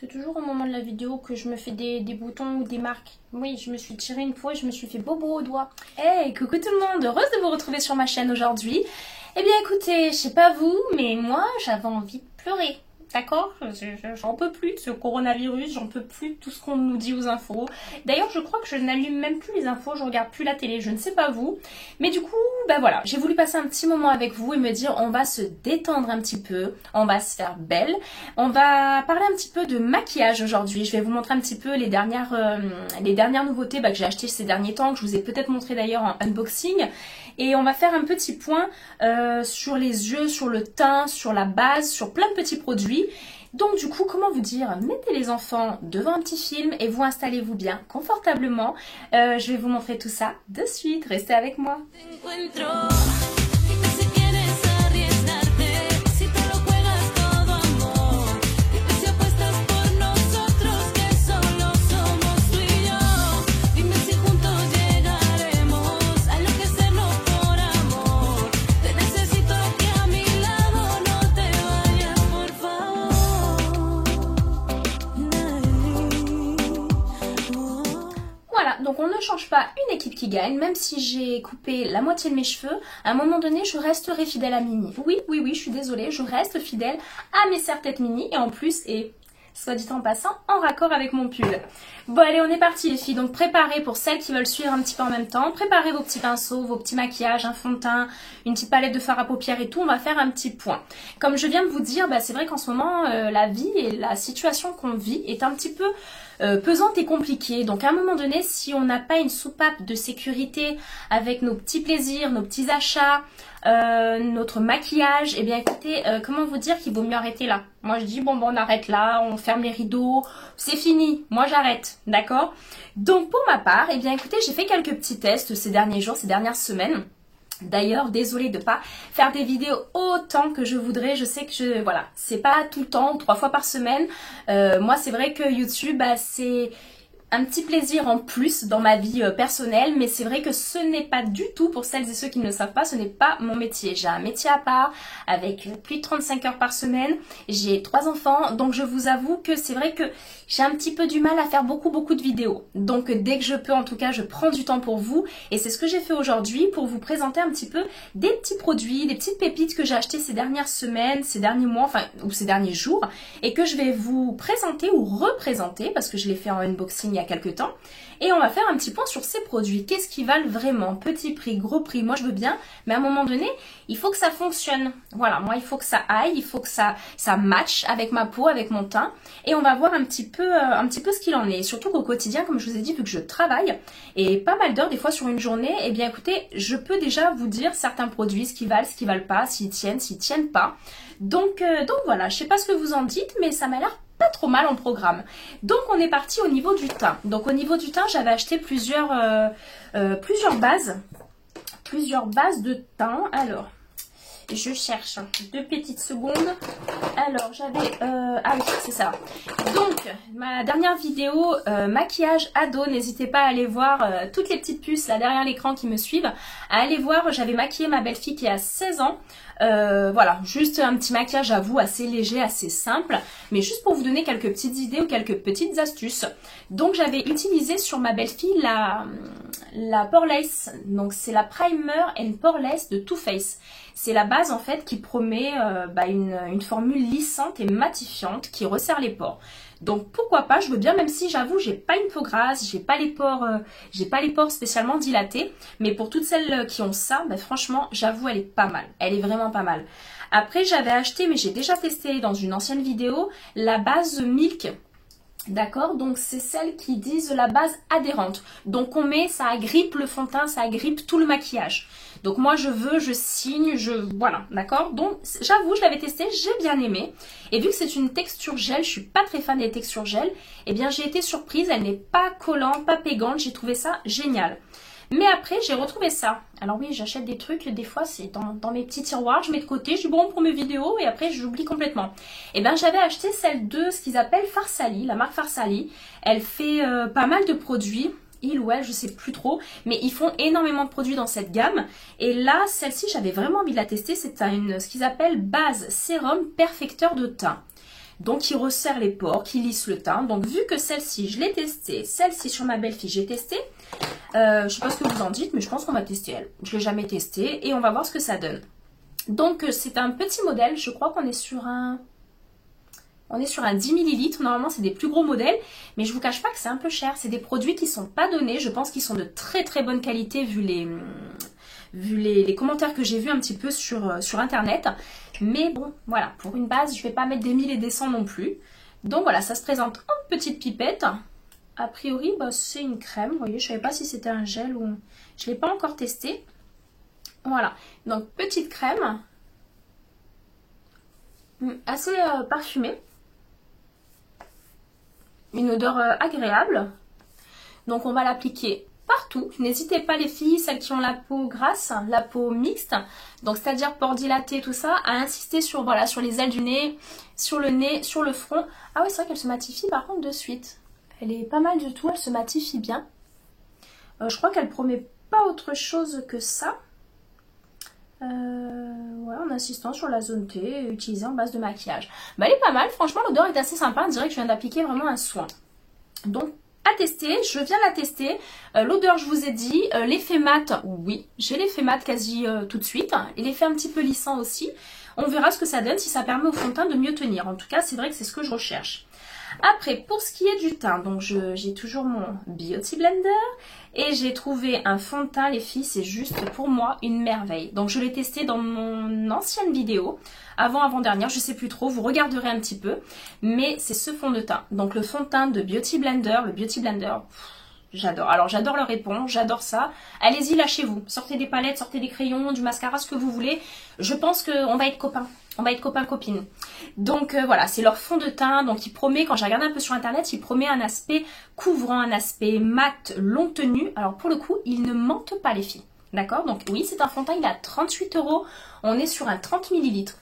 C'est toujours au moment de la vidéo que je me fais des boutons ou des marques. Oui, je me suis tirée une fois et je me suis fait bobo au doigt. Hey, coucou tout le monde, heureuse de vous retrouver sur ma chaîne aujourd'hui. Eh bien écoutez, je sais pas vous, mais moi j'avais envie de pleurer. D'accord, j'en peux plus de ce coronavirus, j'en peux plus de tout ce qu'on nous dit aux infos. D'ailleurs, je crois que je n'allume même plus les infos, je regarde plus la télé, je ne sais pas vous. Mais du coup, bah voilà, j'ai voulu passer un petit moment avec vous et me dire on va se détendre un petit peu, on va se faire belle. On va parler un petit peu de maquillage aujourd'hui. Je vais vous montrer un petit peu les dernières nouveautés que j'ai achetées ces derniers temps, que je vous ai peut-être montré d'ailleurs en unboxing. Et on va faire un petit point sur les yeux, sur le teint, sur la base, sur plein de petits produits. Donc du coup, comment vous dire, mettez les enfants devant un petit film et vous installez-vous bien confortablement. Je vais vous montrer tout ça de suite, restez avec moi. Donc on ne change pas une équipe qui gagne, même si j'ai coupé la moitié de mes cheveux, à un moment donné je resterai fidèle à Mini. Oui, je suis désolée, je reste fidèle à mes serre-têtes Mini et en plus, et soit dit en passant, en raccord avec mon pull. Bon allez, on est parti les filles, donc préparez pour celles qui veulent suivre un petit peu en même temps, préparez vos petits pinceaux, vos petits maquillages, un fond de teint, une petite palette de fard à paupières et tout, on va faire un petit point. Comme je viens de vous dire, c'est vrai qu'en ce moment, la vie et la situation qu'on vit est un petit peu pesante et compliquée. Donc à un moment donné, si on n'a pas une soupape de sécurité avec nos petits plaisirs, nos petits achats, notre maquillage, eh bien écoutez, comment vous dire qu'il vaut mieux arrêter là. Moi je dis bon on arrête là, on ferme les rideaux, c'est fini, moi j'arrête, d'accord? Donc pour ma part, eh bien écoutez, j'ai fait quelques petits tests ces derniers jours, ces dernières semaines. D'ailleurs, désolée de ne pas faire des vidéos autant que je voudrais. Je sais que voilà, c'est pas tout le temps, 3 fois par semaine. Moi, c'est vrai que YouTube, c'est un petit plaisir en plus dans ma vie personnelle, mais c'est vrai que ce n'est pas du tout, pour celles et ceux qui ne le savent pas, ce n'est pas mon métier. J'ai un métier à part, avec plus de 35 heures par semaine, j'ai 3 enfants, donc je vous avoue que c'est vrai que j'ai un petit peu du mal à faire beaucoup de vidéos. Donc dès que je peux, en tout cas, je prends du temps pour vous, et c'est ce que j'ai fait aujourd'hui pour vous présenter un petit peu des petits produits, des petites pépites que j'ai achetées ces dernières semaines, ces derniers mois, enfin, ou ces derniers jours, et que je vais vous présenter ou représenter, parce que je l'ai fait en unboxing il y a quelques temps, et on va faire un petit point sur ces produits. Qu'est-ce qu'ils valent vraiment? Petit prix, gros prix, moi je veux bien, mais à un moment donné, il faut que ça fonctionne. Voilà, moi il faut que ça aille, il faut que ça matche avec ma peau, avec mon teint, et on va voir un petit peu ce qu'il en est. Surtout qu'au quotidien, comme je vous ai dit, vu que je travaille, et pas mal d'heures des fois sur une journée, eh bien écoutez, je peux déjà vous dire certains produits, ce qu'ils valent pas, s'ils tiennent pas. Donc voilà, je sais pas ce que vous en dites, mais ça m'a l'air pas trop mal en programme. Donc on est parti au niveau du teint. Donc au niveau du teint, j'avais acheté plusieurs bases de teint. Alors, je cherche 2 petites secondes. Alors j'avais ah oui, c'est ça. Donc ma dernière vidéo maquillage ado, n'hésitez pas à aller voir toutes les petites puces là derrière l'écran qui me suivent, à aller voir. J'avais maquillé ma belle-fille qui a 16 ans. Voilà, juste un petit maquillage à vous, assez léger, assez simple, mais juste pour vous donner quelques petites idées ou quelques petites astuces. Donc j'avais utilisé sur ma belle-fille la Poreless, donc c'est la Primer and Poreless de Too Faced. C'est la base en fait qui promet une formule lissante et matifiante qui resserre les pores. Donc pourquoi pas, je veux bien, même si j'avoue j'ai pas une peau grasse, j'ai pas les pores spécialement dilatés, mais pour toutes celles qui ont ça, franchement j'avoue elle est pas mal, elle est vraiment pas mal. Après j'avais acheté, mais j'ai déjà testé dans une ancienne vidéo, la base Milk. D'accord, donc c'est celle qui disent la base adhérente. Donc on met, ça agrippe le fond de teint, ça agrippe tout le maquillage. Donc moi je signe, voilà, d'accord. Donc j'avoue, je l'avais testé, j'ai bien aimé. Et vu que c'est une texture gel, je suis pas très fan des textures gel, eh bien j'ai été surprise, elle n'est pas collante, pas pégante, j'ai trouvé ça génial. Mais après, j'ai retrouvé ça. Alors oui, j'achète des trucs, des fois, c'est dans mes petits tiroirs, je mets de côté, je dis bon pour mes vidéos, et après, j'oublie complètement. Et bien, j'avais acheté celle de ce qu'ils appellent Farsali, la marque Farsali. Elle fait pas mal de produits. Il ou elle, je sais plus trop, mais ils font énormément de produits dans cette gamme. Et là, celle-ci, j'avais vraiment envie de la tester. C'est ce qu'ils appellent base sérum perfecteur de teint. donc qui resserre les pores, qui lisse le teint. Donc vu que celle-ci, je l'ai testée, celle-ci sur ma belle-fille, j'ai testé. Je sais pas ce que vous en dites, mais je pense qu'on va tester elle. Je l'ai jamais testée et on va voir ce que ça donne. Donc c'est un petit modèle, je crois qu'on est sur un... On est sur un 10 ml, normalement c'est des plus gros modèles, mais je vous cache pas que c'est un peu cher. C'est des produits qui sont pas donnés, je pense qu'ils sont de très très bonne qualité vu les commentaires que j'ai vus un petit peu sur internet. Mais bon, voilà, pour une base, je vais pas mettre des 1000 et des 100 non plus. Donc voilà, ça se présente en petite pipette. A priori, bah, c'est une crème, vous voyez, je savais pas si c'était un gel ou... Je l'ai pas encore testé. Voilà, donc petite crème, assez parfumée. Une odeur agréable. Donc on va l'appliquer partout. N'hésitez pas les filles, celles qui ont la peau grasse, la peau mixte, donc c'est-à-dire pores dilatés, tout ça, à insister sur, voilà, sur les ailes du nez, sur le front. Ah oui, c'est vrai qu'elle se matifie par contre de suite. Elle est pas mal du tout, elle se matifie bien. Je crois qu'elle promet pas autre chose que ça. Ouais, en insistant sur la zone T utilisée en base de maquillage. Bah, elle est pas mal, franchement l'odeur est assez sympa, on dirait que je viens d'appliquer vraiment un soin. Donc à tester, je viens la tester. L'odeur je vous ai dit, l'effet mat, oui, j'ai l'effet mat quasi tout de suite. Et l'effet un petit peu lissant aussi. On verra ce que ça donne, si ça permet au fond de teint de mieux tenir. En tout cas, c'est vrai que c'est ce que je recherche. Après, pour ce qui est du teint, donc j'ai toujours mon Beauty Blender et j'ai trouvé un fond de teint, les filles, c'est juste pour moi une merveille. Donc je l'ai testé dans mon ancienne vidéo, avant-dernière, je sais plus trop, vous regarderez un petit peu, mais c'est ce fond de teint. Donc le fond de teint de Beauty Blender, le Beauty Blender, j'adore. Alors j'adore leur éponge, j'adore ça. Allez-y, lâchez-vous. Sortez des palettes, sortez des crayons, du mascara, ce que vous voulez. Je pense qu'on va être copains. On va être copains-copines. Donc voilà, c'est leur fond de teint. Donc il promet, quand j'ai regardé un peu sur internet, il promet un aspect couvrant, un aspect mat, longue tenue. Alors pour le coup, ils ne mentent pas les filles. D'accord? Donc oui, c'est un fond de teint, il est à 38 €. On est sur un 30 ml.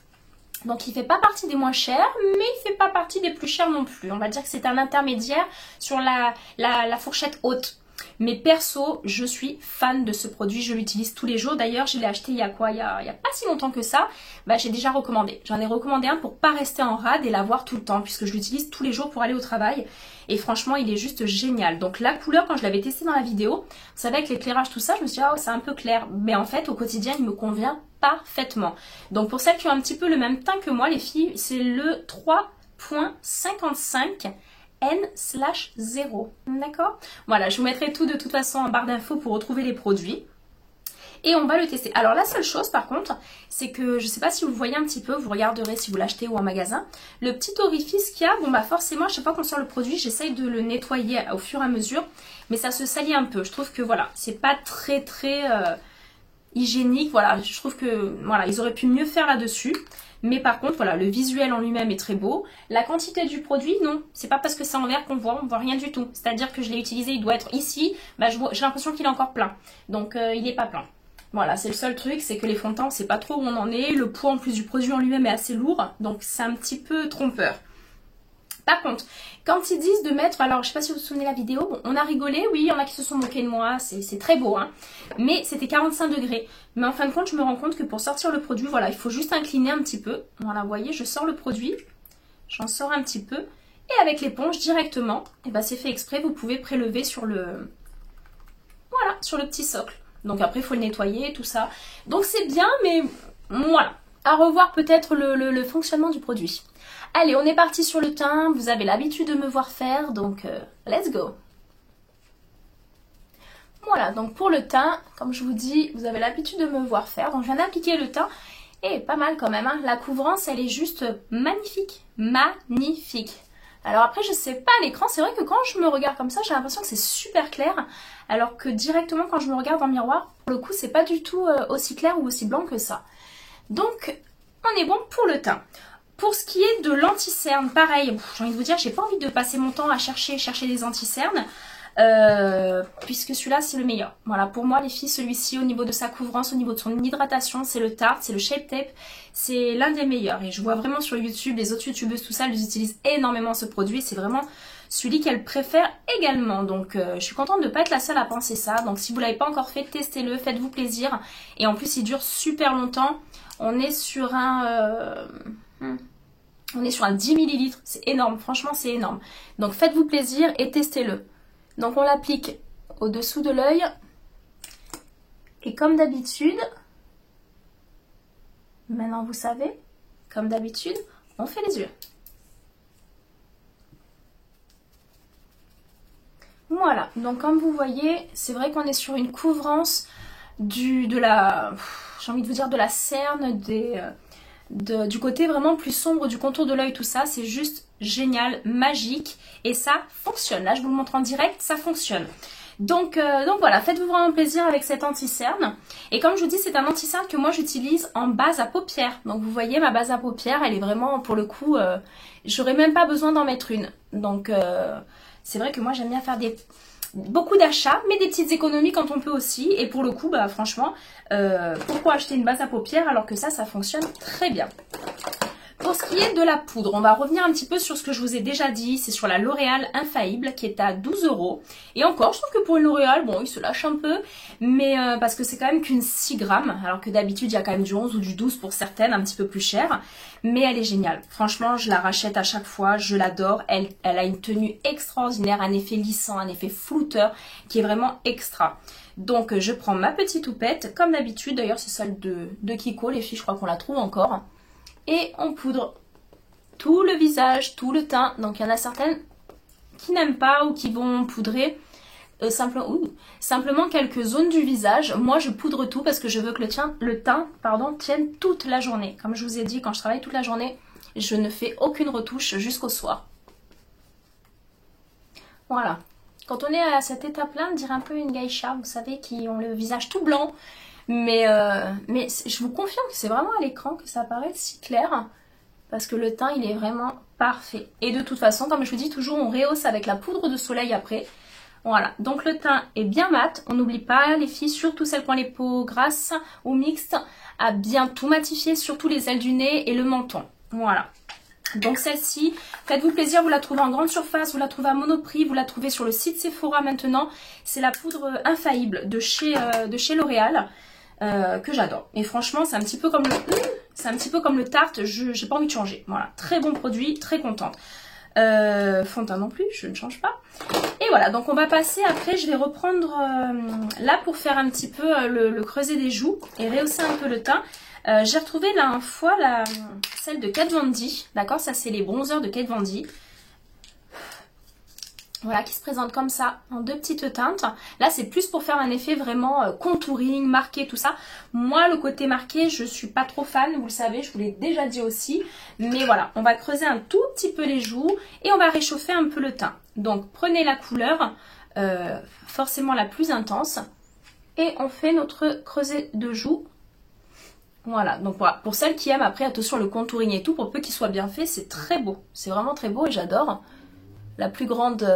Donc il ne fait pas partie des moins chers, mais il ne fait pas partie des plus chers non plus. On va dire que c'est un intermédiaire sur la fourchette haute. Mais perso, je suis fan de ce produit, je l'utilise tous les jours. D'ailleurs, je l'ai acheté il y a quoi? Il y a pas si longtemps que ça. Bah, j'ai déjà recommandé. J'en ai recommandé un pour pas rester en rade et l'avoir tout le temps, puisque je l'utilise tous les jours pour aller au travail. Et franchement, il est juste génial. Donc la couleur, quand je l'avais testé dans la vidéo, vous savez, avec l'éclairage, tout ça, je me suis dit, oh, c'est un peu clair. Mais en fait, au quotidien, il me convient parfaitement. Donc pour celles qui ont un petit peu le même teint que moi, les filles, c'est le 3.55 N/0. D'accord? Voilà, je vous mettrai tout de toute façon en barre d'infos pour retrouver les produits. Et on va le tester. Alors la seule chose par contre, c'est que je ne sais pas si vous voyez un petit peu, vous regarderez si vous l'achetez ou en magasin, le petit orifice qu'il y a, bon bah forcément, à chaque fois qu'on sort le produit, j'essaye de le nettoyer au fur et à mesure, mais ça se salit un peu. Je trouve que voilà, c'est pas très hygiénique, voilà, je trouve que voilà, ils auraient pu mieux faire là-dessus. Mais par contre, voilà, le visuel en lui-même est très beau. La quantité du produit, non. C'est pas parce que c'est en verre qu'on voit, on voit rien du tout. C'est-à-dire que je l'ai utilisé, il doit être ici. Bah, j'ai l'impression qu'il est encore plein. Donc, il n'est pas plein. Voilà, c'est le seul truc, c'est que les fonds de teint, on sait pas trop où on en est. Le poids en plus du produit en lui-même est assez lourd. Donc, c'est un petit peu trompeur. Par contre, quand ils disent de mettre, alors je sais pas si vous vous souvenez de la vidéo, bon, on a rigolé, oui, il y en a qui se sont moqués de moi, c'est très beau, hein, mais c'était 45 degrés. Mais en fin de compte, je me rends compte que pour sortir le produit, voilà, il faut juste incliner un petit peu. Voilà, vous voyez, je sors le produit, j'en sors un petit peu, et avec l'éponge directement, et ben c'est fait exprès, vous pouvez prélever sur le, voilà, sur le petit socle. Donc après, il faut le nettoyer, tout ça. Donc c'est bien, mais voilà, à revoir peut-être le fonctionnement du produit. Allez, on est parti sur le teint. Vous avez l'habitude de me voir faire, donc let's go. Voilà, donc pour le teint, comme je vous dis, vous avez l'habitude de me voir faire. Donc je viens d'appliquer le teint et pas mal quand même. Hein. La couvrance, elle est juste magnifique. Magnifique. Alors après, je sais pas à l'écran, c'est vrai que quand je me regarde comme ça, j'ai l'impression que c'est super clair. Alors que directement, quand je me regarde dans le miroir, pour le coup, c'est pas du tout aussi clair ou aussi blanc que ça. Donc, on est bon pour le teint. Pour ce qui est de l'anti-cerne, pareil, j'ai envie de vous dire, j'ai pas envie de passer mon temps à chercher des anti-cernes, puisque celui-là c'est le meilleur. Voilà, pour moi les filles, celui-ci au niveau de sa couvrance, au niveau de son hydratation, c'est le Tarte, c'est le Shape Tape, c'est l'un des meilleurs. Et je vois vraiment sur YouTube, les autres youtubeuses, tout ça, elles utilisent énormément ce produit, c'est vraiment celui qu'elles préfèrent également. Donc je suis contente de ne pas être la seule à penser ça. Donc si vous ne l'avez pas encore fait, testez-le, faites-vous plaisir. Et en plus il dure super longtemps. On est sur un... On est sur un 10 millilitres, c'est énorme, franchement c'est énorme. Donc faites-vous plaisir et testez-le. Donc on l'applique au-dessous de l'œil. Et comme d'habitude, maintenant vous savez, comme d'habitude, on fait les yeux. Voilà, donc comme vous voyez, c'est vrai qu'on est sur une couvrance j'ai envie de vous dire de la cerne, du côté vraiment plus sombre du contour de l'œil, tout ça, c'est juste génial, magique, et ça fonctionne. Là, je vous le montre en direct, ça fonctionne. Donc voilà, faites-vous vraiment plaisir avec cet anti-cerne. Et comme je vous dis, c'est un anti-cerne que moi j'utilise en base à paupières. Donc vous voyez, ma base à paupières, elle est vraiment, pour le coup, j'aurais même pas besoin d'en mettre une. Donc c'est vrai que moi j'aime bien faire beaucoup d'achats, mais des petites économies quand on peut aussi. Et pour le coup, bah franchement, pourquoi acheter une base à paupières alors que ça fonctionne très bien. Pour ce qui est de la poudre, on va revenir un petit peu sur ce que je vous ai déjà dit. C'est sur la L'Oréal Infaillible qui est à 12 €. Et encore, je trouve que pour une L'Oréal, bon, il se lâche un peu. Mais parce que c'est quand même qu'une 6 grammes. Alors que d'habitude, il y a quand même du 11 ou du 12 pour certaines, un petit peu plus cher. Mais elle est géniale. Franchement, je la rachète à chaque fois. Je l'adore. Elle a une tenue extraordinaire, un effet lissant, un effet flouteur qui est vraiment extra. Donc, je prends ma petite houppette. Comme d'habitude, d'ailleurs, c'est celle de Kiko. Les filles, je crois qu'on la trouve encore. Et on poudre tout le visage, tout le teint. Donc il y en a certaines qui n'aiment pas ou qui vont poudrer simplement quelques zones du visage. Moi je poudre tout parce que je veux que le teint tienne toute la journée. Comme je vous ai dit, quand je travaille toute la journée, je ne fais aucune retouche jusqu'au soir. Voilà. Quand on est à cette étape-là, on dirait un peu une geisha, vous savez, qui ont le visage tout blanc. Mais je vous confirme que c'est vraiment à l'écran que ça paraît si clair. Parce que le teint, il est vraiment parfait. Et de toute façon, comme je vous dis, toujours on rehausse avec la poudre de soleil après. Voilà, donc le teint est bien mat. On n'oublie pas, les filles, surtout celles qui ont les peaux grasses ou mixtes, à bien tout matifier, surtout les ailes du nez et le menton. Voilà. Donc celle-ci, faites-vous plaisir, vous la trouvez en grande surface, vous la trouvez à Monoprix, vous la trouvez sur le site Sephora maintenant. C'est la poudre Infaillible de chez L'Oréal. Que j'adore. Et franchement, c'est un petit peu comme le Tarte, j'ai pas envie de changer. Voilà, très bon produit, très contente. Fond de teint non plus, je ne change pas. Et voilà, donc on va passer, après je vais reprendre là pour faire un petit peu le creuset des joues et rehausser un peu le teint. J'ai retrouvé là une fois celle de Kat Von D, d'accord, ça c'est les bronzers de Kat Von D. Voilà, qui se présente comme ça, en deux petites teintes. Là, c'est plus pour faire un effet vraiment contouring, marqué, tout ça. Moi, le côté marqué, je suis pas trop fan, vous le savez, je vous l'ai déjà dit aussi. Mais voilà, on va creuser un tout petit peu les joues et on va réchauffer un peu le teint. Donc, prenez la couleur, forcément la plus intense. Et on fait notre creuset de joues. Voilà, donc voilà, pour celles qui aiment, après, attention, le contouring et tout, pour peu qu'il soit bien fait, c'est très beau. C'est vraiment très beau et j'adore. La plus grande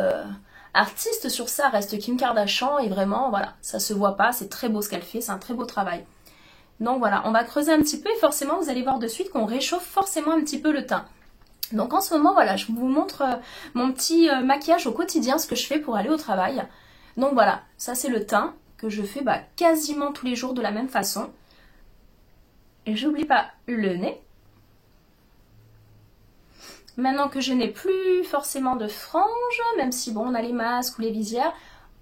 artiste sur ça reste Kim Kardashian et vraiment, voilà, ça se voit pas, c'est très beau ce qu'elle fait, c'est un très beau travail. Donc voilà, on va creuser un petit peu et forcément, vous allez voir de suite qu'on réchauffe forcément un petit peu le teint. Donc en ce moment, voilà, je vous montre mon petit maquillage au quotidien, ce que je fais pour aller au travail. Donc voilà, ça c'est le teint que je fais quasiment tous les jours de la même façon. Et j'oublie pas le nez. Maintenant que je n'ai plus forcément de franges, même si bon, on a les masques ou les visières,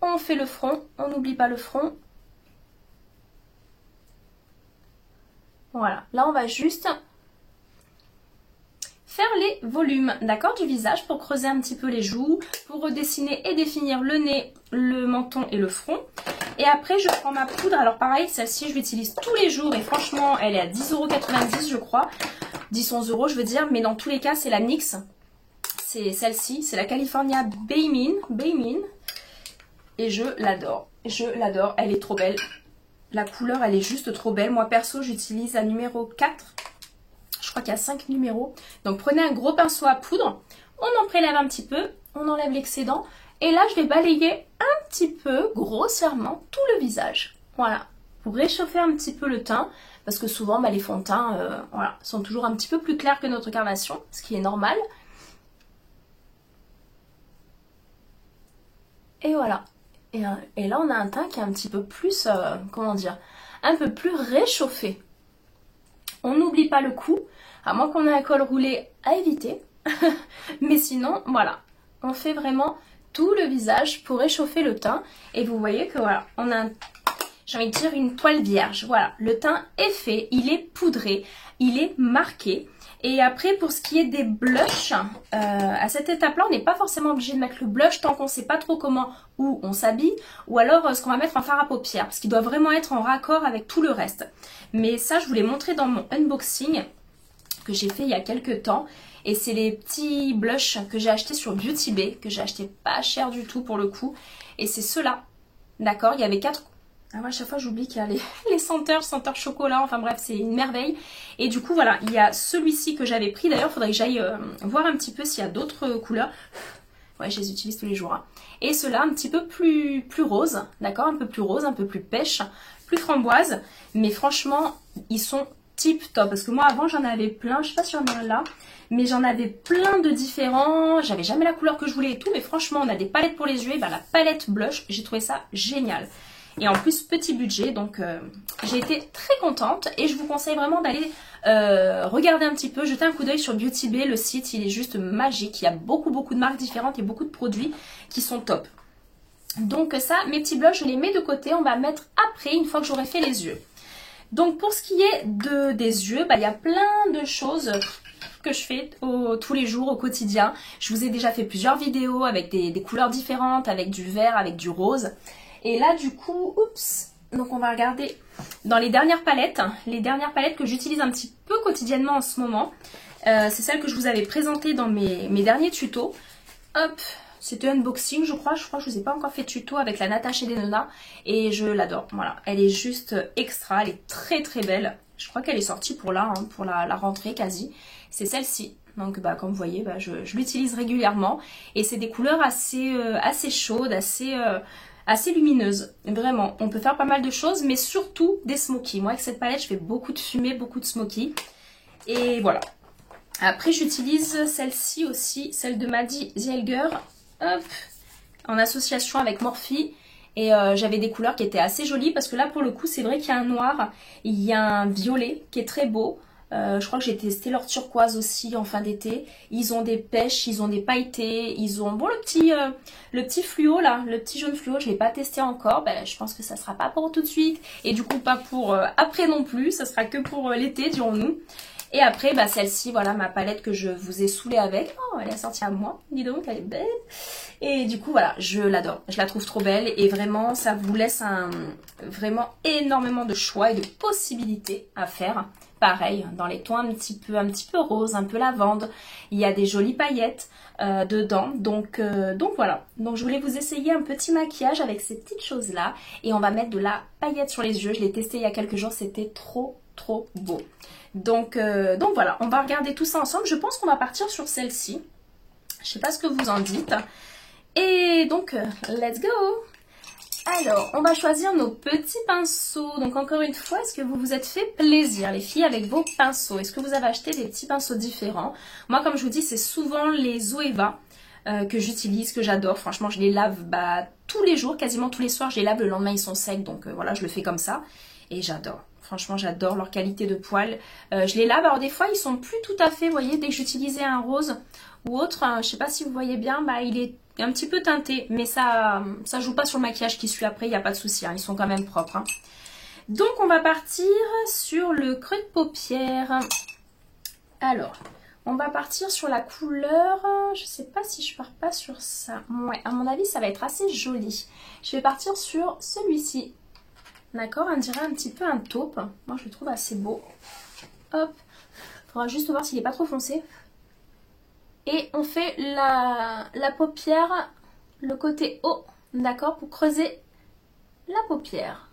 on fait le front, on n'oublie pas le front. Voilà, là on va juste faire les volumes, d'accord, du visage pour creuser un petit peu les joues, pour redessiner et définir le nez, le menton et le front. Et après, je prends ma poudre. Alors pareil, celle-ci, je l'utilise tous les jours et franchement, elle est à 10,90 € je crois. 10-11 € je veux dire, mais dans tous les cas, c'est la NYX. C'est celle-ci, c'est la California Baymin. Et je l'adore. Je l'adore, elle est trop belle. La couleur, elle est juste trop belle. Moi, perso, j'utilise la numéro 4. Je crois qu'il y a 5 numéros. Donc, prenez un gros pinceau à poudre. On en prélève un petit peu. On enlève l'excédent. Et là, je vais balayer un petit peu, grossièrement, tout le visage. Voilà. Pour réchauffer un petit peu le teint. Parce que souvent, les fonds de teint voilà, sont toujours un petit peu plus clairs que notre carnation. Ce qui est normal. Et voilà. Et là, on a un teint qui est un petit peu plus, comment dire, un peu plus réchauffé. On n'oublie pas le cou, à moins qu'on ait un col roulé à éviter. Mais sinon, voilà, on fait vraiment tout le visage pour réchauffer le teint. Et vous voyez que voilà, on a, j'ai envie de dire, une toile vierge. Voilà, le teint est fait, il est poudré, il est marqué. Et après, pour ce qui est des blushs, à cette étape-là, on n'est pas forcément obligé de mettre le blush tant qu'on ne sait pas trop comment ou on s'habille. Ou alors ce qu'on va mettre en fard à paupières, parce qu'il doit vraiment être en raccord avec tout le reste. Mais ça, je vous l'ai montré dans mon unboxing que j'ai fait il y a quelques temps. Et c'est les petits blushs que j'ai achetés sur Beauty Bay, que j'ai acheté pas cher du tout pour le coup. Et c'est ceux-là, d'accord? Il y avait 4... Ah ouais, à chaque fois j'oublie qu'il y a les senteurs chocolat, enfin bref, c'est une merveille. Et du coup voilà, il y a celui-ci que j'avais pris. D'ailleurs, il faudrait que j'aille voir un petit peu s'il y a d'autres couleurs. Ouais, je les utilise tous les jours. Hein. Et ceux-là, un petit peu plus rose, d'accord? Un peu plus rose, un peu plus pêche, plus framboise. Mais franchement, ils sont tip top. Parce que moi, avant, j'en avais plein. Je sais pas si j'en ai un là. Mais j'en avais plein de différents. J'avais jamais la couleur que je voulais et tout. Mais franchement, on a des palettes pour les yeux. Et ben, la palette blush, j'ai trouvé ça génial. Et en plus, petit budget, donc j'ai été très contente. Et je vous conseille vraiment d'aller regarder un petit peu, jeter un coup d'œil sur Beauty Bay. Le site, il est juste magique. Il y a beaucoup de marques différentes et beaucoup de produits qui sont top. Donc ça, mes petits blushs, je les mets de côté. On va mettre après, une fois que j'aurai fait les yeux. Donc pour ce qui est des yeux, bah, il y a plein de choses que je fais tous les jours, au quotidien. Je vous ai déjà fait plusieurs vidéos avec des couleurs différentes, avec du vert, avec du rose. Et là, du coup, oups, donc on va regarder dans les dernières palettes que j'utilise un petit peu quotidiennement en ce moment. C'est celles que je vous avais présentées dans mes derniers tutos. Hop, c'était unboxing, je crois que je vous ai pas encore fait de tuto avec la Natasha Denona. Et je l'adore, voilà. Elle est juste extra, elle est très belle. Je crois qu'elle est sortie pour là, hein, pour la rentrée quasi. C'est celle-ci. Donc bah, comme vous voyez, bah, je l'utilise régulièrement. Et c'est des couleurs assez chaudes, assez lumineuse, vraiment. On peut faire pas mal de choses, mais surtout des smokies. Moi, avec cette palette, je fais beaucoup de fumée, beaucoup de smokies. Et voilà. Après, j'utilise celle-ci aussi, celle de Maddie Zielger, hop, en association avec Morphe. Et j'avais des couleurs qui étaient assez jolies, parce que là, pour le coup, c'est vrai qu'il y a un noir, il y a un violet qui est très beau. Je crois que j'ai testé leur turquoise aussi en fin d'été. Ils ont des pêches, ils ont des pailletés, ils ont... Bon, le petit fluo là, le petit jaune fluo, je ne l'ai pas testé encore. Ben, je pense que ça ne sera pas pour tout de suite. Et du coup, pas pour après non plus. Ça sera que pour l'été, dirons-nous. Et après, bah, celle-ci, voilà ma palette que je vous ai saoulée avec. Oh, elle est sortie à moi. Dis donc, elle est belle. Et du coup, voilà, je l'adore. Je la trouve trop belle. Et vraiment, ça vous laisse vraiment énormément de choix et de possibilités à faire. Pareil, dans les tons un petit peu rose, un peu lavande. Il y a des jolies paillettes dedans. Donc voilà. Donc je voulais vous essayer un petit maquillage avec ces petites choses-là. Et on va mettre de la paillette sur les yeux. Je l'ai testé il y a quelques jours. C'était trop beau. Donc voilà, on va regarder tout ça ensemble. Je pense qu'on va partir sur celle-ci. Je sais pas ce que vous en dites. Et donc, let's go! Alors, on va choisir nos petits pinceaux. Donc encore une fois, est-ce que vous vous êtes fait plaisir, les filles, avec vos pinceaux? Est-ce que vous avez acheté des petits pinceaux différents? Moi, comme je vous dis, c'est souvent les Zoeva que j'utilise, que j'adore. Franchement, je les lave tous les jours, quasiment tous les soirs. Je les lave, le lendemain, ils sont secs. Donc voilà, je le fais comme ça. Et j'adore. Franchement, j'adore leur qualité de poils. Je les lave. Alors des fois, ils sont plus tout à fait, vous voyez, dès que j'utilisais un rose ou autre, je sais pas si vous voyez bien, il est un petit peu teinté. Mais ça joue pas sur le maquillage qui suit après, il n'y a pas de souci. Hein, ils sont quand même propres. Hein. Donc, on va partir sur le creux de paupière. Alors, on va partir sur la couleur. Je sais pas si je pars pas sur ça. Ouais, à mon avis, ça va être assez joli. Je vais partir sur celui-ci. D'accord, on dirait un petit peu un taupe. Moi, je le trouve assez beau. Hop. Faudra juste voir s'il n'est pas trop foncé. Et on fait la paupière, le côté haut. D'accord, pour creuser la paupière.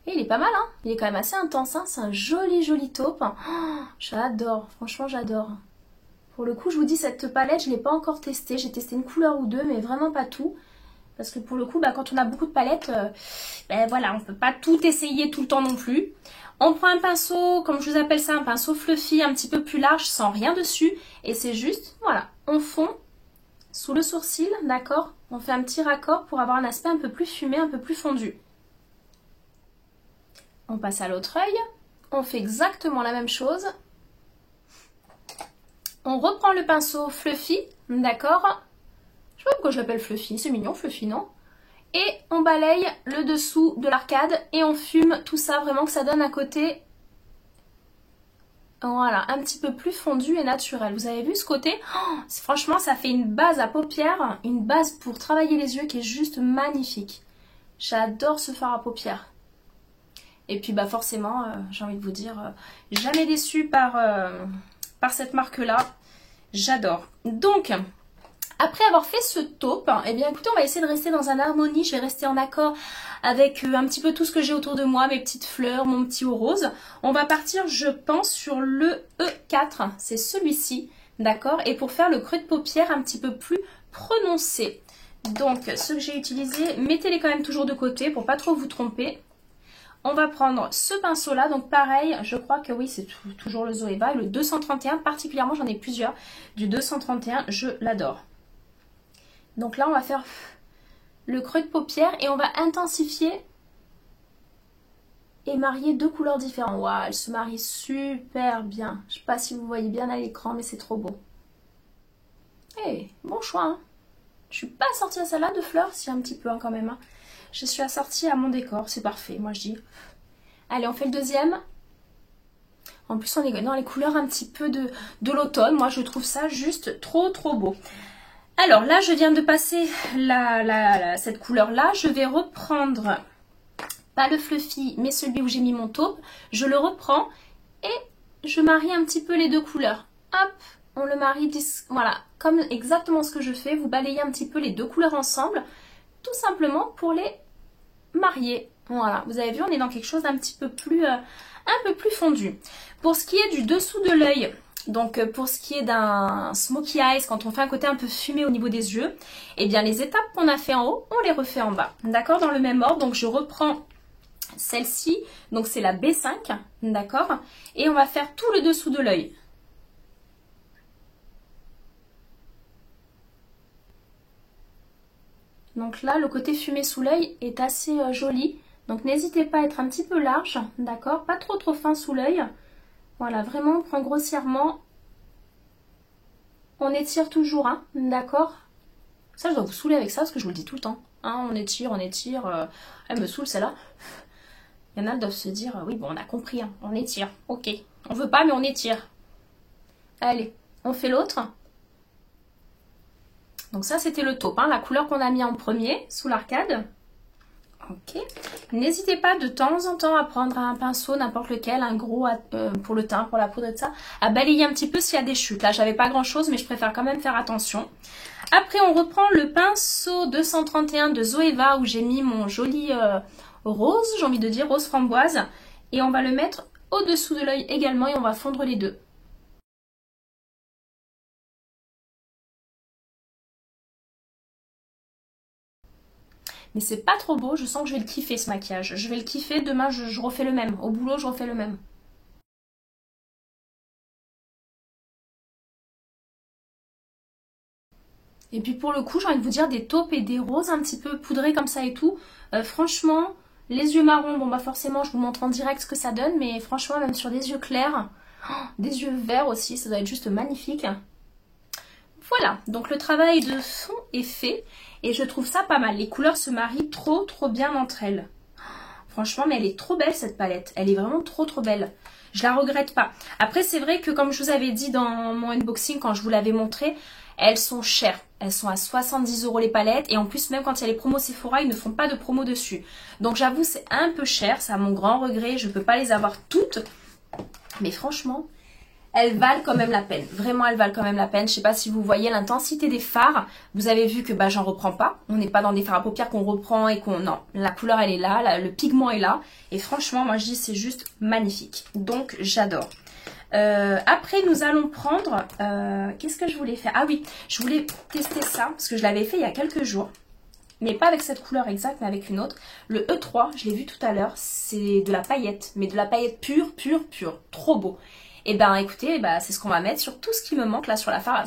Et il est pas mal, hein. Il est quand même assez intense, hein. C'est un joli taupe. Oh, j'adore, franchement, j'adore. Pour le coup, je vous dis, cette palette, je ne l'ai pas encore testée. J'ai testé une couleur ou deux, mais vraiment pas tout. Parce que pour le coup, quand on a beaucoup de palettes, voilà, on ne peut pas tout essayer tout le temps non plus. On prend un pinceau, comme je vous appelle ça, un pinceau fluffy, un petit peu plus large, sans rien dessus. Et c'est juste, voilà, on fond sous le sourcil, d'accord? On fait un petit raccord pour avoir un aspect un peu plus fumé, un peu plus fondu. On passe à l'autre œil. On fait exactement la même chose. On reprend le pinceau Fluffy, d'accord? Je sais pas pourquoi je l'appelle Fluffy, c'est mignon Fluffy, non? Et on balaye le dessous de l'arcade et on fume tout ça, vraiment que ça donne un côté, voilà, un petit peu plus fondu et naturel. Vous avez vu ce côté? Oh, franchement, ça fait une base à paupières, une base pour travailler les yeux qui est juste magnifique. J'adore ce fard à paupières. Et puis bah forcément, j'ai envie de vous dire, jamais déçue par cette marque-là. J'adore. Donc, après avoir fait ce taupe, eh bien écoutez, on va essayer de rester dans un harmonie. Je vais rester en accord avec un petit peu tout ce que j'ai autour de moi, mes petites fleurs, mon petit haut rose. On va partir, je pense, sur le E4. C'est celui-ci, d'accord? Et pour faire le creux de paupière un petit peu plus prononcé. Donc, ceux que j'ai utilisés, mettez-les quand même toujours de côté pour pas trop vous tromper. On va prendre ce pinceau-là, donc pareil, je crois que oui, c'est toujours le Zoeva, le 231, particulièrement, j'en ai plusieurs, du 231, je l'adore. Donc là, on va faire le creux de paupière et on va intensifier et marier deux couleurs différentes. Waouh, elles se marient super bien. Je ne sais pas si vous voyez bien à l'écran, mais c'est trop beau. Eh, bon choix, hein. Je suis pas assortie à celle-là de fleurs, si un petit peu hein, quand même. Hein. Je suis assortie à mon décor, c'est parfait, moi je dis. Allez, on fait le deuxième. En plus, on est dans les couleurs un petit peu de l'automne. Moi, je trouve ça juste trop beau. Alors là, je viens de passer cette couleur-là. Je vais reprendre, pas le fluffy, mais celui où j'ai mis mon taupe. Je le reprends et je marie un petit peu les deux couleurs. Hop, on le marie, voilà, comme exactement ce que je fais. Vous balayez un petit peu les deux couleurs ensemble, tout simplement pour les marier. Voilà, vous avez vu, on est dans quelque chose d'un petit peu plus, fondu. Pour ce qui est du dessous de l'œil, donc pour ce qui est d'un smokey eyes, quand on fait un côté un peu fumé au niveau des yeux, eh bien les étapes qu'on a fait en haut, on les refait en bas. D'accord, dans le même ordre. Donc je reprends celle-ci, donc c'est la B5, d'accord, et on va faire tout le dessous de l'œil. Donc là, le côté fumé sous l'œil est assez joli. Donc n'hésitez pas à être un petit peu large, d'accord, pas trop fin sous l'œil. Voilà, vraiment, on prend grossièrement. On étire toujours, hein, d'accord. Ça, je dois vous saouler avec ça, parce que je vous le dis tout le temps. Hein, on étire. Elle me saoule, celle-là. Il y en a qui doivent se dire, oui, bon, on a compris, hein, on étire. Ok, on veut pas, mais on étire. Allez, on fait l'autre. Donc ça, c'était le taupe, hein, la couleur qu'on a mis en premier, sous l'arcade. Ok. N'hésitez pas de temps en temps à prendre un pinceau, n'importe lequel, un gros pour le teint, pour la poudre et tout ça, à balayer un petit peu s'il y a des chutes. Là, j'avais pas grand chose, mais je préfère quand même faire attention. Après, on reprend le pinceau 231 de Zoeva où j'ai mis mon joli rose, j'ai envie de dire rose framboise. Et on va le mettre au-dessous de l'œil également et on va fondre les deux. Mais c'est pas trop beau, je sens que je vais le kiffer ce maquillage. Je vais le kiffer, demain je refais le même. Au boulot, je refais le même. Et puis pour le coup, j'ai envie de vous dire des taupes et des roses un petit peu poudrés comme ça et tout. Franchement, les yeux marrons, bon bah forcément je vous montre en direct ce que ça donne. Mais franchement, même sur des yeux clairs, des yeux verts aussi, ça doit être juste magnifique. Voilà, donc le travail de fond est fait. Et je trouve ça pas mal. Les couleurs se marient trop bien entre elles. Franchement, mais elle est trop belle cette palette. Elle est vraiment trop belle. Je la regrette pas. Après, c'est vrai que comme je vous avais dit dans mon unboxing, quand je vous l'avais montré, elles sont chères. Elles sont à 70 € les palettes. Et en plus, même quand il y a les promos Sephora, ils ne font pas de promo dessus. Donc j'avoue, c'est un peu cher. C'est à mon grand regret. Je ne peux pas les avoir toutes. Mais franchement, elles valent quand même la peine. Vraiment, elles valent quand même la peine. Je sais pas si vous voyez l'intensité des fards. Vous avez vu que bah, j'en reprends pas. On n'est pas dans des fards à paupières qu'on reprend et qu'on... Non, la couleur, elle est là. Le pigment est là. Et franchement, moi, je dis c'est juste magnifique. Donc, j'adore. Après, nous allons prendre... Qu'est-ce que je voulais faire? Ah oui, je voulais tester ça. Parce que je l'avais fait il y a quelques jours. Mais pas avec cette couleur exacte, mais avec une autre. Le E3, je l'ai vu tout à l'heure. C'est de la paillette. Mais de la paillette pure. Trop beau. Et ben écoutez, c'est ce qu'on va mettre sur tout ce qui me manque là sur le fard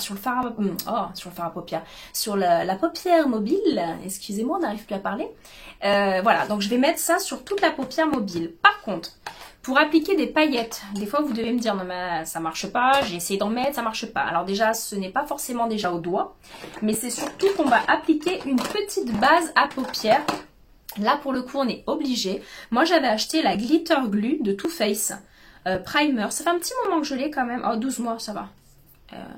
à paupières, sur la paupière mobile. Excusez-moi, on n'arrive plus à parler. Voilà, donc je vais mettre ça sur toute la paupière mobile. Par contre, pour appliquer des paillettes, des fois vous devez me dire non mais ça marche pas, j'ai essayé d'en mettre, ça marche pas. Alors déjà, ce n'est pas forcément déjà au doigt, mais c'est surtout qu'on va appliquer une petite base à paupières. Là pour le coup on est obligé. Moi j'avais acheté la Glitter Glue de Too Faced Primer. Ça fait un petit moment que je l'ai quand même. Oh 12 mois ça va.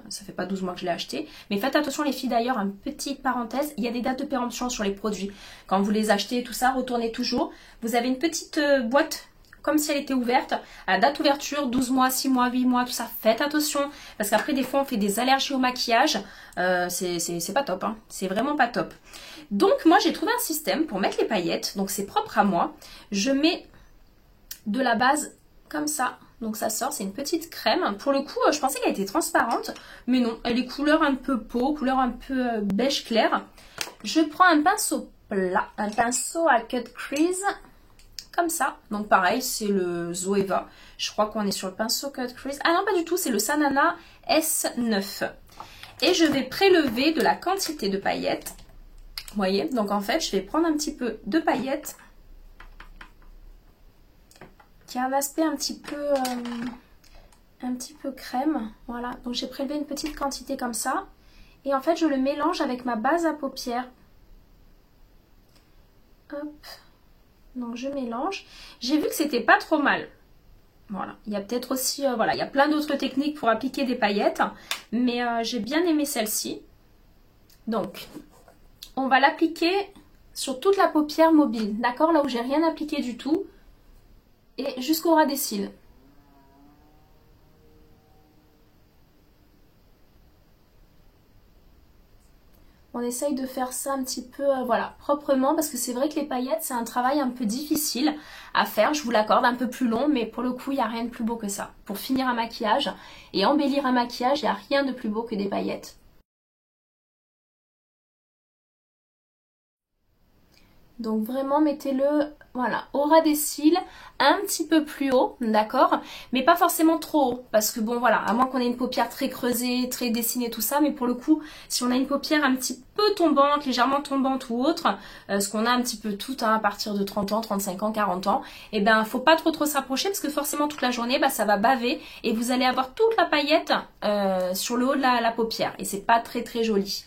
Ça fait pas 12 mois que je l'ai acheté. Mais faites attention les filles d'ailleurs, une petite parenthèse, il y a des dates de péremption sur les produits. Quand vous les achetez tout ça, retournez toujours. Vous avez une petite boîte comme si elle était ouverte. À date d'ouverture, 12 mois, 6 mois, 8 mois, tout ça. Faites attention. Parce qu'après des fois on fait des allergies au maquillage. C'est pas top. Hein. C'est vraiment pas top. Donc moi j'ai trouvé un système pour mettre les paillettes. Donc c'est propre à moi. Je mets de la base comme ça. Donc ça sort, c'est une petite crème. Pour le coup, je pensais qu'elle était transparente. Mais non, elle est couleur un peu peau, couleur un peu beige clair. Je prends un pinceau plat, un pinceau à cut crease. Comme ça. Donc pareil, c'est le Zoeva. Je crois qu'on est sur le pinceau cut crease. Ah non, pas du tout, c'est le Sanana S9. Et je vais prélever de la quantité de paillettes. Vous voyez, donc en fait, je vais prendre un petit peu de paillettes qui a un aspect un petit peu crème. Voilà, donc j'ai prélevé une petite quantité comme ça. Et en fait, je le mélange avec ma base à paupières. Hop. Donc je mélange. J'ai vu que c'était pas trop mal. Voilà, il y a peut-être aussi, voilà, il y a plein d'autres techniques pour appliquer des paillettes. Mais j'ai bien aimé celle-ci. Donc, on va l'appliquer sur toute la paupière mobile. D'accord, là où j'ai rien appliqué du tout. Et jusqu'au ras des cils. On essaye de faire ça un petit peu, voilà, proprement, parce que c'est vrai que les paillettes, c'est un travail un peu difficile à faire, je vous l'accorde, un peu plus long, mais pour le coup, il n'y a rien de plus beau que ça. Pour finir un maquillage et embellir un maquillage, il n'y a rien de plus beau que des paillettes. Donc vraiment mettez-le, voilà, au ras des cils, un petit peu plus haut, d'accord? Mais pas forcément trop haut, parce que bon voilà, à moins qu'on ait une paupière très creusée, très dessinée, tout ça, mais pour le coup, si on a une paupière un petit peu tombante, légèrement tombante ou autre, ce qu'on a un petit peu tout hein, à partir de 30 ans, 35 ans, 40 ans, et ben faut pas trop s'approcher, parce que forcément toute la journée, ça va baver, et vous allez avoir toute la paillette sur le haut de la paupière, et c'est pas très joli.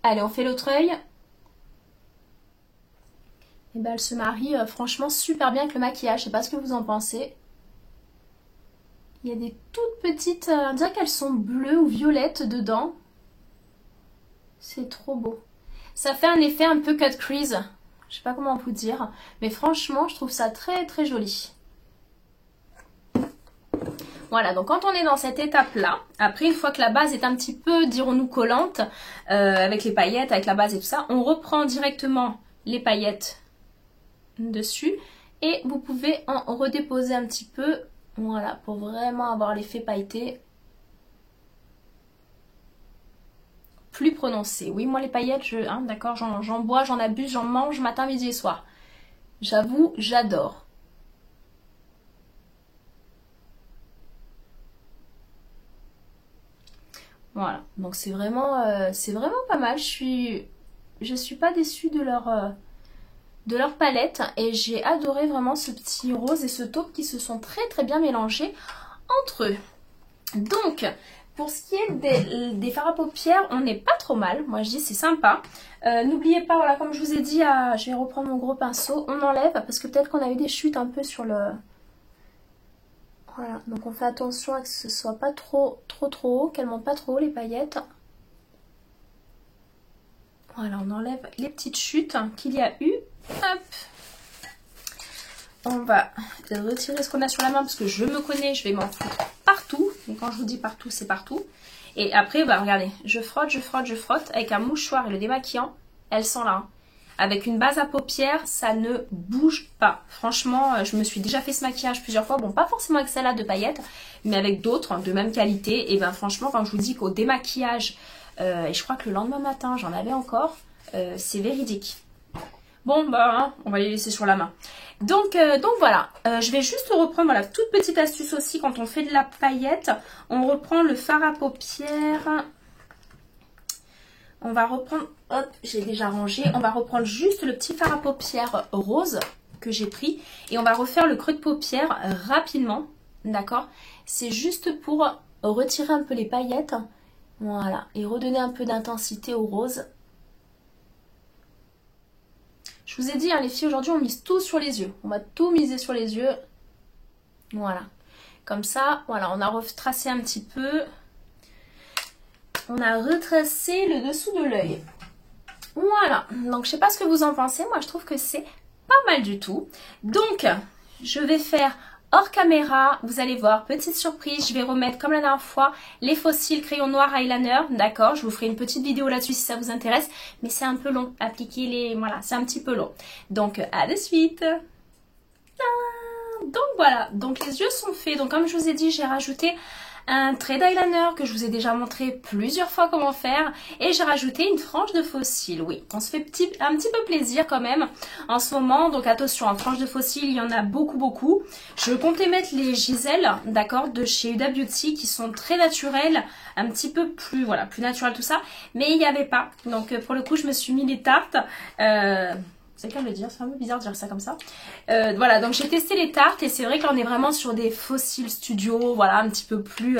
Allez, on fait l'autre œil. Et ben elle se marie franchement super bien avec le maquillage. Je sais pas ce que vous en pensez. Il y a des toutes petites... on dirait qu'elles sont bleues ou violettes dedans. C'est trop beau. Ça fait un effet un peu cut crease. Je sais pas comment vous dire. Mais franchement, je trouve ça très joli. Voilà, donc quand on est dans cette étape-là, après une fois que la base est un petit peu, dirons-nous, collante, avec les paillettes, avec la base et tout ça, on reprend directement les paillettes dessus et vous pouvez en redéposer un petit peu, voilà, pour vraiment avoir l'effet pailleté plus prononcé. Oui, moi les paillettes, d'accord, j'en bois, j'en abuse, j'en mange matin, midi et soir. J'avoue, j'adore. Voilà, donc c'est vraiment pas mal. Je suis pas déçue de leur palette et j'ai adoré vraiment ce petit rose et ce taupe qui se sont très bien mélangés entre eux. Donc pour ce qui est des fards à paupières, on n'est pas trop mal, moi je dis c'est sympa. N'oubliez pas, voilà, comme je vous ai dit, je vais reprendre mon gros pinceau, on enlève parce que peut-être qu'on a eu des chutes un peu sur le... Voilà, donc on fait attention à que ce soit pas trop haut, qu'elles montent pas trop haut les paillettes. Voilà, on enlève les petites chutes qu'il y a eu. Hop. On va retirer ce qu'on a sur la main parce que je me connais, je vais m'en foutre partout. Et quand je vous dis partout, c'est partout. Et après, regardez, je frotte avec un mouchoir et le démaquillant, elles sont là. Hein. Avec une base à paupières, ça ne bouge pas. Franchement, je me suis déjà fait ce maquillage plusieurs fois. Bon, pas forcément avec celle-là de paillettes, mais avec d'autres de même qualité. Et ben franchement, quand je vous dis qu'au démaquillage, et je crois que le lendemain matin, j'en avais encore, c'est véridique. Bon, bah, hein, on va les laisser sur la main. Donc voilà, je vais juste reprendre, voilà, toute petite astuce aussi, quand on fait de la paillette, on reprend le fard à paupières. On va reprendre, hop, j'ai déjà rangé, on va reprendre juste le petit fard à paupières rose que j'ai pris. Et on va refaire le creux de paupière rapidement, d'accord? C'est juste pour retirer un peu les paillettes, voilà, et redonner un peu d'intensité au rose. Je vous ai dit, hein, les filles, aujourd'hui, on mise tout sur les yeux. On va tout miser sur les yeux. Voilà. Comme ça, voilà, on a retracé un petit peu. On a retracé le dessous de l'œil. Voilà. Donc, je sais pas ce que vous en pensez. Moi, je trouve que c'est pas mal du tout. Donc, je vais faire hors caméra. Vous allez voir, petite surprise. Je vais remettre, comme la dernière fois, les fossiles crayon noir eyeliner. D'accord, je vous ferai une petite vidéo là-dessus si ça vous intéresse. Mais c'est un peu long. Appliquer les... Voilà, c'est un petit peu long. Donc, à de suite. Donc, voilà. Donc, les yeux sont faits. Donc, comme je vous ai dit, j'ai rajouté un trait d'eyeliner que je vous ai déjà montré plusieurs fois comment faire. Et j'ai rajouté une frange de faux cils. Oui, on se fait un petit peu plaisir quand même en ce moment. Donc attention, en frange de faux cils, il y en a beaucoup. Je comptais mettre les Gisèle, d'accord, de chez Huda Beauty qui sont très naturelles. Un petit peu plus, voilà, plus naturel tout ça. Mais il n'y avait pas. Donc pour le coup, je me suis mis les tartes. C'est le cas de le dire, c'est un peu bizarre de dire ça comme ça. Voilà, donc j'ai testé les tartes et c'est vrai qu'on est vraiment sur des fossiles studio, voilà, un petit peu plus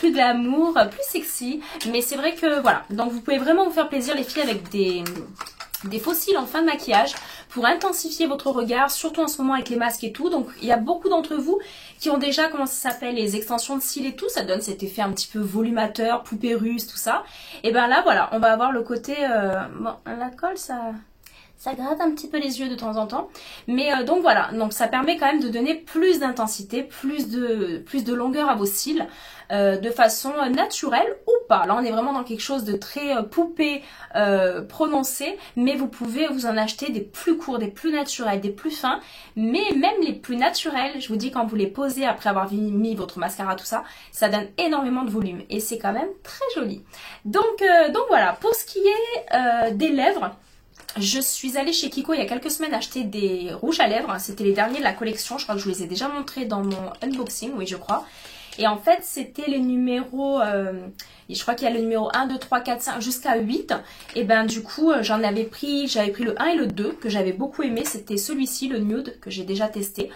glamour, plus sexy. Mais c'est vrai que, voilà, donc vous pouvez vraiment vous faire plaisir les filles avec des fossiles en fin de maquillage pour intensifier votre regard, surtout en ce moment avec les masques et tout. Donc il y a beaucoup d'entre vous qui ont déjà, comment ça s'appelle, les extensions de cils et tout. Ça donne cet effet un petit peu volumateur, poupée russe, tout ça. Et ben là, voilà, on va avoir le côté... Bon, la colle, ça gratte un petit peu les yeux de temps en temps. Mais donc voilà, donc ça permet quand même de donner plus d'intensité, plus de longueur à vos cils, de façon naturelle ou pas. Là on est vraiment dans quelque chose de très poupée prononcé, mais vous pouvez vous en acheter des plus courts, des plus naturels, des plus fins, mais même les plus naturels, je vous dis quand vous les posez après avoir mis votre mascara, tout ça, ça donne énormément de volume et c'est quand même très joli. Donc voilà, pour ce qui est des lèvres, je suis allée chez Kiko il y a quelques semaines acheter des rouges à lèvres. C'était les derniers de la collection. Je crois que je vous les ai déjà montrés dans mon unboxing. Oui, je crois. Et en fait, c'était les numéros... je crois qu'il y a le numéro 1, 2, 3, 4, 5 jusqu'à 8. Et ben du coup, j'avais pris le 1 et le 2 que j'avais beaucoup aimé. C'était celui-ci, le nude, que j'ai déjà testé.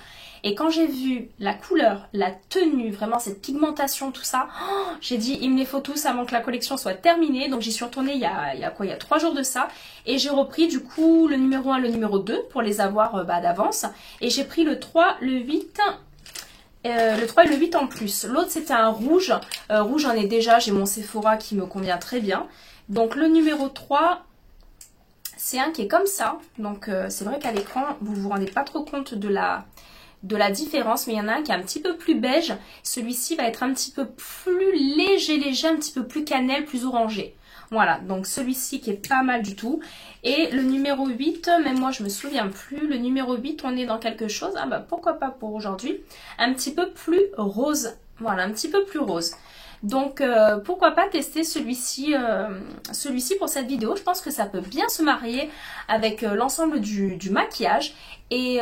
Et quand j'ai vu la couleur, la tenue, vraiment cette pigmentation, tout ça, oh, j'ai dit il me les faut tous avant que la collection soit terminée. Donc j'y suis retournée il y a 3 jours de ça. Et j'ai repris du coup le numéro 1 et le numéro 2 pour les avoir d'avance. Et j'ai pris le 3, le 8... le 3 et le 8 en plus. L'autre c'était un rouge. Rouge j'en ai déjà, j'ai mon Sephora qui me convient très bien. Donc le numéro 3, c'est un qui est comme ça. Donc c'est vrai qu'à l'écran, vous vous rendez pas trop compte de la différence. Mais il y en a un qui est un petit peu plus beige. Celui-ci va être un petit peu plus léger, un petit peu plus cannelle, plus orangé. Voilà, donc celui-ci qui est pas mal du tout. Et le numéro 8, même moi je me souviens plus. Le numéro 8, on est dans quelque chose, ah bah pourquoi pas pour aujourd'hui, un petit peu plus rose. Voilà, un petit peu plus rose. Donc pourquoi pas tester celui-ci pour cette vidéo. Je pense que ça peut bien se marier avec l'ensemble du maquillage. Et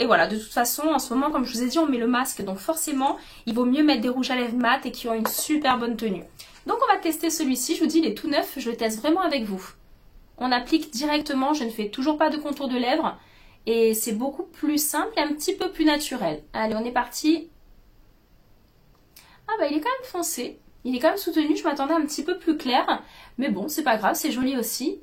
voilà, de toute façon, en ce moment, comme je vous ai dit, on met le masque. Donc forcément, il vaut mieux mettre des rouges à lèvres mat et qui ont une super bonne tenue. Donc on va tester celui-ci. Je vous dis, il est tout neuf. Je le teste vraiment avec vous. On applique directement. Je ne fais toujours pas de contour de lèvres. Et c'est beaucoup plus simple et un petit peu plus naturel. Allez, on est parti. Ah bah il est quand même foncé. Il est quand même soutenu. Je m'attendais un petit peu plus clair. Mais bon, c'est pas grave. C'est joli aussi.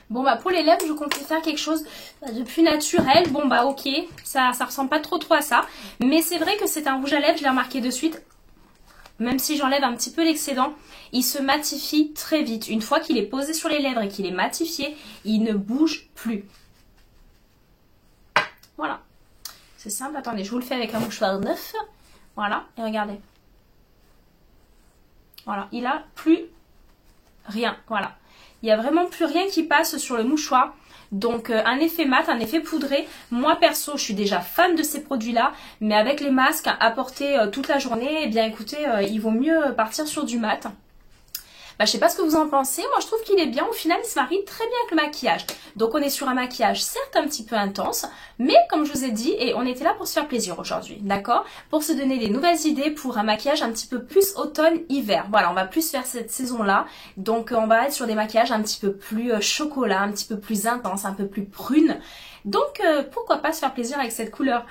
Bon bah pour les lèvres, je comptais faire quelque chose de plus naturel. Bon bah ok, ça ressemble pas trop à ça. Mais c'est vrai que c'est un rouge à lèvres, je l'ai remarqué de suite. Même si j'enlève un petit peu l'excédent, il se matifie très vite. Une fois qu'il est posé sur les lèvres et qu'il est matifié, il ne bouge plus. Voilà. C'est simple, attendez, je vous le fais avec un mouchoir neuf. Voilà, et regardez. Voilà, il a plus rien, voilà. Il n'y a vraiment plus rien qui passe sur le mouchoir. Donc un effet mat, un effet poudré. Moi perso, je suis déjà fan de ces produits-là. Mais avec les masques à porter toute la journée, eh bien écoutez, il vaut mieux partir sur du mat. Je sais pas ce que vous en pensez, moi je trouve qu'il est bien, au final il se marie très bien avec le maquillage. Donc on est sur un maquillage certes un petit peu intense, mais comme je vous ai dit, et on était là pour se faire plaisir aujourd'hui, d'accord? Pour se donner des nouvelles idées pour un maquillage un petit peu plus automne-hiver. Voilà, on va plus faire cette saison-là, donc on va être sur des maquillages un petit peu plus chocolat, un petit peu plus intense, un peu plus prune. Donc pourquoi pas se faire plaisir avec cette couleur.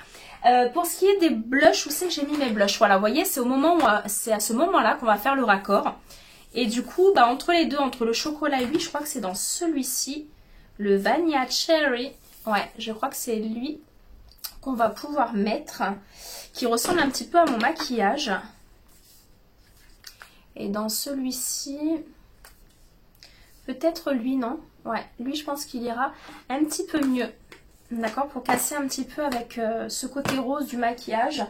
Pour ce qui est des blushs, où c'est que j'ai mis mes blushs? Voilà, vous voyez, c'est à ce moment-là qu'on va faire le raccord. Et du coup, entre les deux, entre le chocolat et lui, je crois que c'est dans celui-ci, le Vanilla Cherry. Ouais, je crois que c'est lui qu'on va pouvoir mettre, qui ressemble un petit peu à mon maquillage. Et dans celui-ci, peut-être lui, non? Ouais, lui, je pense qu'il ira un petit peu mieux. D'accord, pour casser un petit peu avec ce côté rose du maquillage.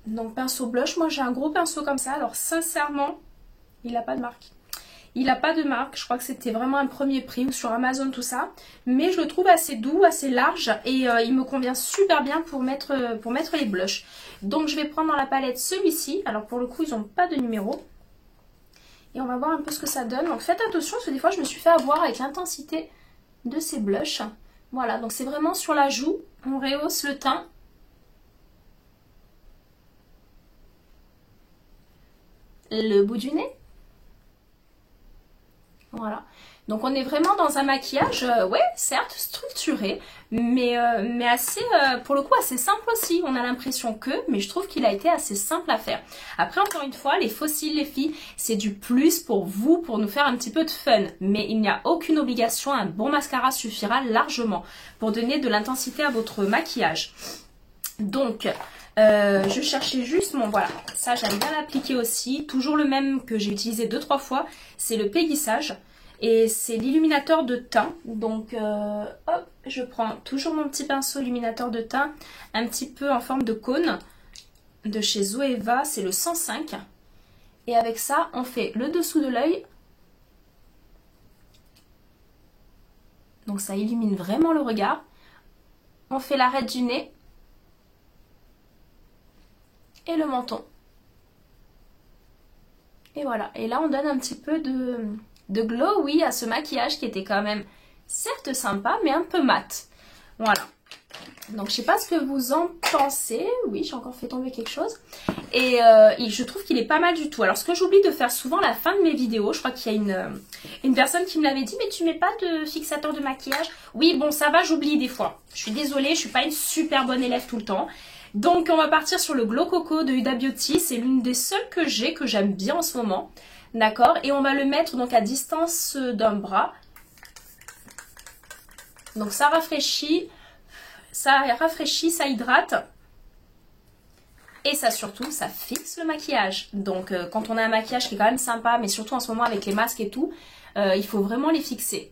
Donc pinceau blush, moi j'ai un gros pinceau comme ça, alors sincèrement, il n'a pas de marque. Il n'a pas de marque, je crois que c'était vraiment un premier prix ou sur Amazon tout ça. Mais je le trouve assez doux, assez large et il me convient super bien pour mettre les blushs. Donc je vais prendre dans la palette celui-ci, alors pour le coup ils n'ont pas de numéro. Et on va voir un peu ce que ça donne. Donc faites attention parce que des fois je me suis fait avoir avec l'intensité de ces blushs. Voilà, donc c'est vraiment sur la joue, on rehausse le teint. Le bout du nez. Voilà. Donc on est vraiment dans un maquillage, ouais, certes structuré, mais assez, pour le coup, assez simple aussi. On a l'impression que, mais je trouve qu'il a été assez simple à faire. Après, encore une fois, les fossiles, les filles, c'est du plus pour vous, pour nous faire un petit peu de fun. Mais il n'y a aucune obligation, un bon mascara suffira largement pour donner de l'intensité à votre maquillage. Donc... je cherchais juste mon, voilà, ça j'aime bien l'appliquer aussi, toujours le même que j'ai utilisé 2-3 fois, c'est le Peggy Sage et c'est l'illuminateur de teint. Donc hop, je prends toujours mon petit pinceau illuminateur de teint, un petit peu en forme de cône de chez Zoeva, c'est le 105, et avec ça on fait le dessous de l'œil, donc ça illumine vraiment le regard, on fait l'arête du nez et le menton. Et voilà. Et là, on donne un petit peu de glow, oui, à ce maquillage qui était quand même, certes sympa, mais un peu mat. Voilà. Donc, je sais pas ce que vous en pensez. Oui, j'ai encore fait tomber quelque chose. Et je trouve qu'il est pas mal du tout. Alors, ce que j'oublie de faire souvent à la fin de mes vidéos, je crois qu'il y a une personne qui me l'avait dit, mais tu mets pas de fixateur de maquillage? Oui, bon, ça va, j'oublie des fois. Je suis désolée, je suis pas une super bonne élève tout le temps. Donc on va partir sur le Glow Coco de Huda Beauty, c'est l'une des seules que j'ai, que j'aime bien en ce moment, d'accord? Et on va le mettre donc à distance d'un bras, donc ça rafraîchit, ça hydrate, et ça surtout, ça fixe le maquillage. Donc quand on a un maquillage qui est quand même sympa, mais surtout en ce moment avec les masques et tout, il faut vraiment les fixer.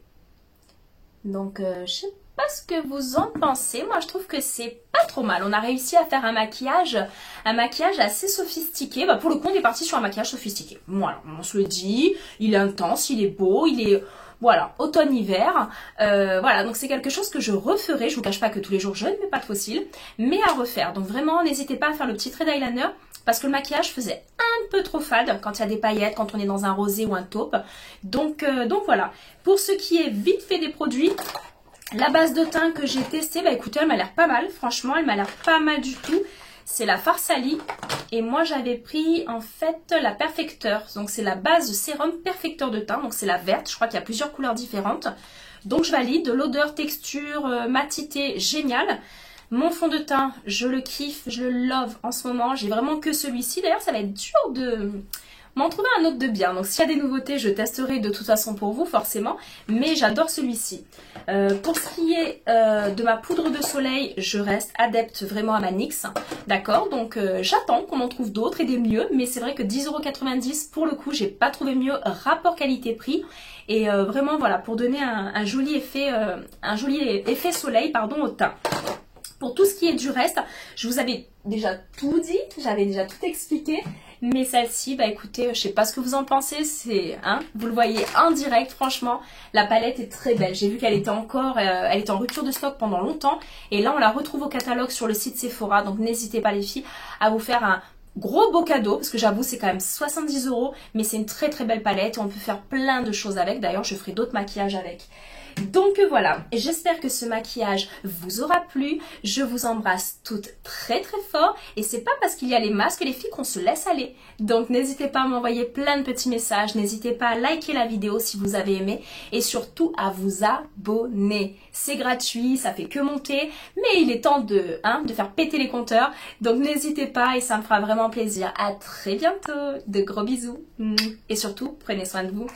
Donc je sais pas ce que vous en pensez, moi je trouve que c'est pas trop mal. On a réussi à faire un maquillage assez sophistiqué. Pour le coup on est parti sur un maquillage sophistiqué. Voilà, on se le dit, il est intense, il est beau, il est... Voilà, automne-hiver. Voilà, donc c'est quelque chose que je referai. Je vous cache pas que tous les jours je ne mets pas de fossiles, mais à refaire. Donc vraiment n'hésitez pas à faire le petit trait d'eyeliner, parce que le maquillage faisait un peu trop fade quand il y a des paillettes, quand on est dans un rosé ou un taupe. Donc voilà. Pour ce qui est vite fait des produits, la base de teint que j'ai testée, écoutez, elle m'a l'air pas mal. Franchement, elle m'a l'air pas mal du tout. C'est la Farsali. Et moi, j'avais pris en fait la Perfecteur. Donc c'est la base sérum Perfecteur de teint. Donc c'est la verte. Je crois qu'il y a plusieurs couleurs différentes. Donc je valide. L'odeur, texture, matité, génial. Mon fond de teint, je le kiffe, je le love en ce moment. J'ai vraiment que celui-ci. D'ailleurs, ça va être dur de m'en trouver un autre de bien. Donc s'il y a des nouveautés, je testerai de toute façon pour vous, forcément. Mais j'adore celui-ci. Pour ce qui est de ma poudre de soleil, je reste adepte vraiment à ma NYX. D'accord, donc j'attends qu'on en trouve d'autres et des mieux. Mais c'est vrai que 10,90 € pour le coup, j'ai pas trouvé mieux rapport qualité-prix. Et vraiment, voilà, pour donner un joli effet soleil, pardon, au teint. Pour tout ce qui est du reste, je vous avais déjà tout dit, j'avais déjà tout expliqué. Mais celle-ci, bah écoutez, je sais pas ce que vous en pensez, c'est, vous le voyez en direct, franchement, la palette est très belle. J'ai vu qu'elle était encore, elle était en rupture de stock pendant longtemps, et là on la retrouve au catalogue sur le site Sephora, donc n'hésitez pas les filles à vous faire un gros beau cadeau, parce que j'avoue c'est quand même 70 €, mais c'est une très très belle palette, et on peut faire plein de choses avec, d'ailleurs je ferai d'autres maquillages avec. Donc voilà, j'espère que ce maquillage vous aura plu, je vous embrasse toutes très très fort et c'est pas parce qu'il y a les masques les filles qu'on se laisse aller. Donc n'hésitez pas à m'envoyer plein de petits messages, n'hésitez pas à liker la vidéo si vous avez aimé et surtout à vous abonner. C'est gratuit, ça fait que monter, mais il est temps de faire péter les compteurs. Donc n'hésitez pas et ça me fera vraiment plaisir. À très bientôt, de gros bisous et surtout prenez soin de vous.